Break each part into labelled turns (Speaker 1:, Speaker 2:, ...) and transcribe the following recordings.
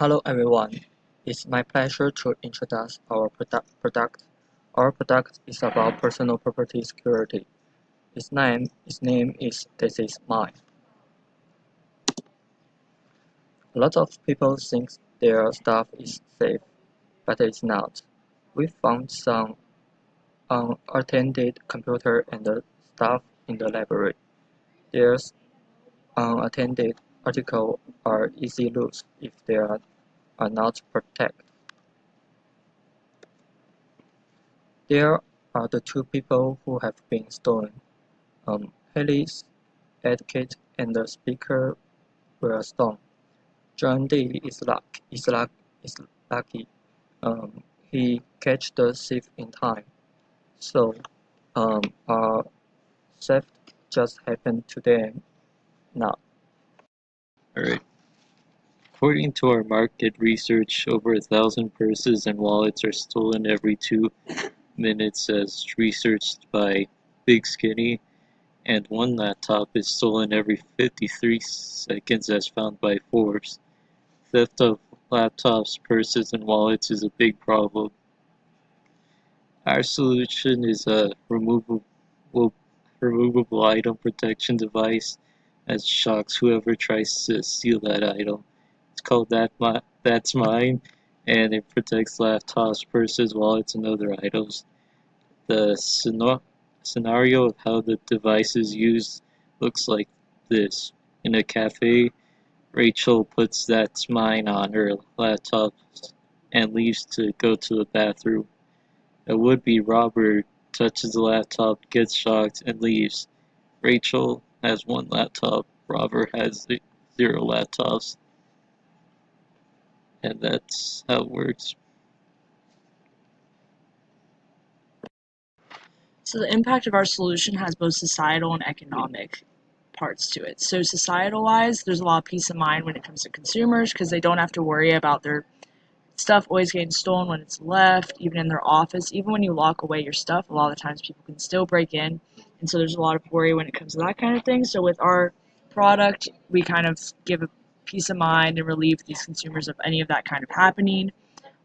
Speaker 1: Hello everyone, it's my pleasure to introduce our product. Our product is about personal property security. Its name is This Is Mine. A lot of people think their stuff is safe, but it's not. We found some unattended computer and stuff in the library. There's unattended articles are easy loose if they are not protected. There are the two people who have been stolen. Haley's advocate and the speaker were stolen. John Day is lucky. He catch the thief in time. So, our theft just happened to them now.
Speaker 2: Alright. According to our market research, over 1,000 purses and wallets are stolen every 2 minutes as researched by Big Skinny, and one laptop is stolen every 53 seconds as found by Forbes. Theft of laptops, purses, and wallets is a big problem. Our solution is a removable item protection device that shocks whoever tries to steal that item. It's called That's Mine, and it protects laptops, purses, wallets, and other items. The scenario of how the device is used looks like this. In a cafe, Rachel puts That's Mine on her laptop and leaves to go to the bathroom. A would-be robber touches the laptop, gets shocked, and leaves. Rachel has one laptop, robber has 0 laptops. And that's how it works.
Speaker 3: So the impact of our solution has both societal and economic parts to it. So societal-wise, there's a lot of peace of mind when it comes to consumers because they don't have to worry about their stuff always getting stolen when it's left, even in their office. Even when you lock away your stuff, a lot of times people can still break in, and so there's a lot of worry when it comes to that kind of thing. So with our product, we kind of give a peace of mind and relieve these consumers of any of that kind of happening.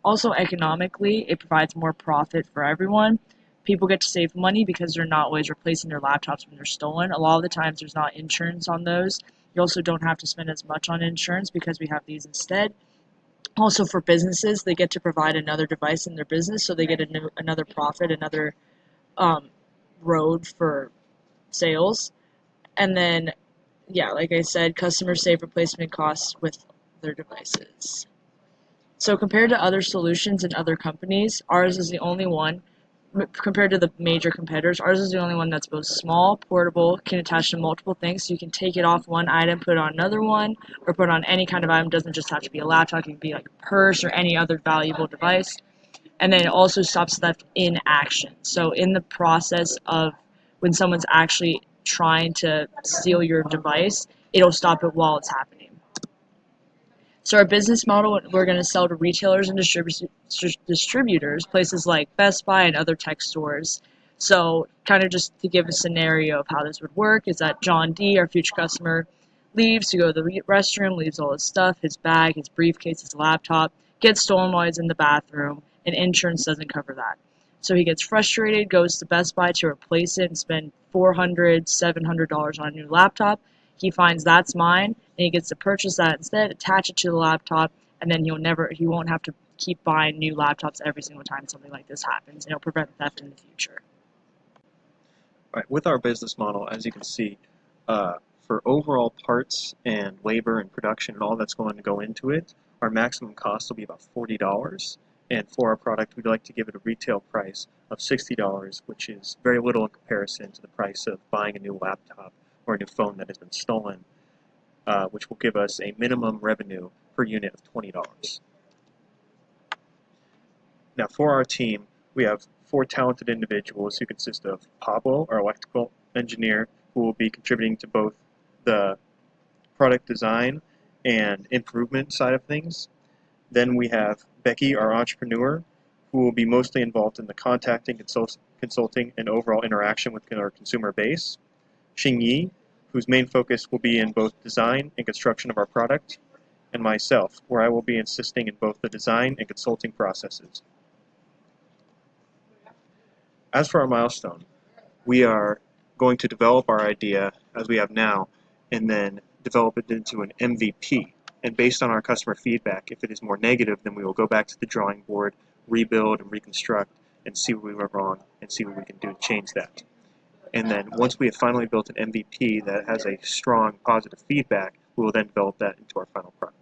Speaker 3: Also, economically, it provides more profit for everyone. People get to save money because they're not always replacing their laptops when they're stolen. A lot of the times, there's not insurance on those. You also don't have to spend as much on insurance because we have these instead. Also, for businesses, they get to provide another device in their business, so they get another profit, another road for sales. And then, yeah, like I said, customers save replacement costs with their devices. So compared to other solutions and other companies, ours is the only one, compared to the major competitors, ours is the only one that's both small, portable, can attach to multiple things, so you can take it off one item, put it on another one, or put it on any kind of item. It doesn't just have to be a laptop, it can be like a purse or any other valuable device. And then it also stops theft in action. So in the process of when someone's actually trying to steal your device, it'll stop it while it's happening. So our business model, we're going to sell to retailers and distributors, places like Best Buy and other tech stores. So kind of just to give a scenario of how this would work is that John D., our future customer, leaves to go to the restroom, leaves all his stuff, his bag, his briefcase, his laptop, gets stolen while he's in the bathroom, and insurance doesn't cover that. So he gets frustrated, goes to Best Buy to replace it and spend $400, $700 on a new laptop. He finds That's Mine, and he gets to purchase that instead, attach it to the laptop, and then he won't have to keep buying new laptops every single time something like this happens, and it'll prevent theft in the future.
Speaker 4: Right, with our business model, as you can see, for overall parts and labor and production and all that's going to go into it, our maximum cost will be about $40. And for our product, we'd like to give it a retail price of $60, which is very little in comparison to the price of buying a new laptop or a new phone that has been stolen, which will give us a minimum revenue per unit of $20. Now, for our team, we have 4 talented individuals who consist of Pablo, our electrical engineer, who will be contributing to both the product design and improvement side of things. Then we have Becky, our entrepreneur, who will be mostly involved in the contacting, consulting, and overall interaction with our consumer base. Xing Yi, whose main focus will be in both design and construction of our product. and myself, where I will be assisting in both the design and consulting processes. As for our milestone, we are going to develop our idea as we have now and then develop it into an MVP. And based on our customer feedback, if it is more negative, then we will go back to the drawing board, rebuild and reconstruct, and see what we went wrong and see what we can do to change that. And then once we have finally built an MVP that has a strong positive feedback, we will then develop that into our final product.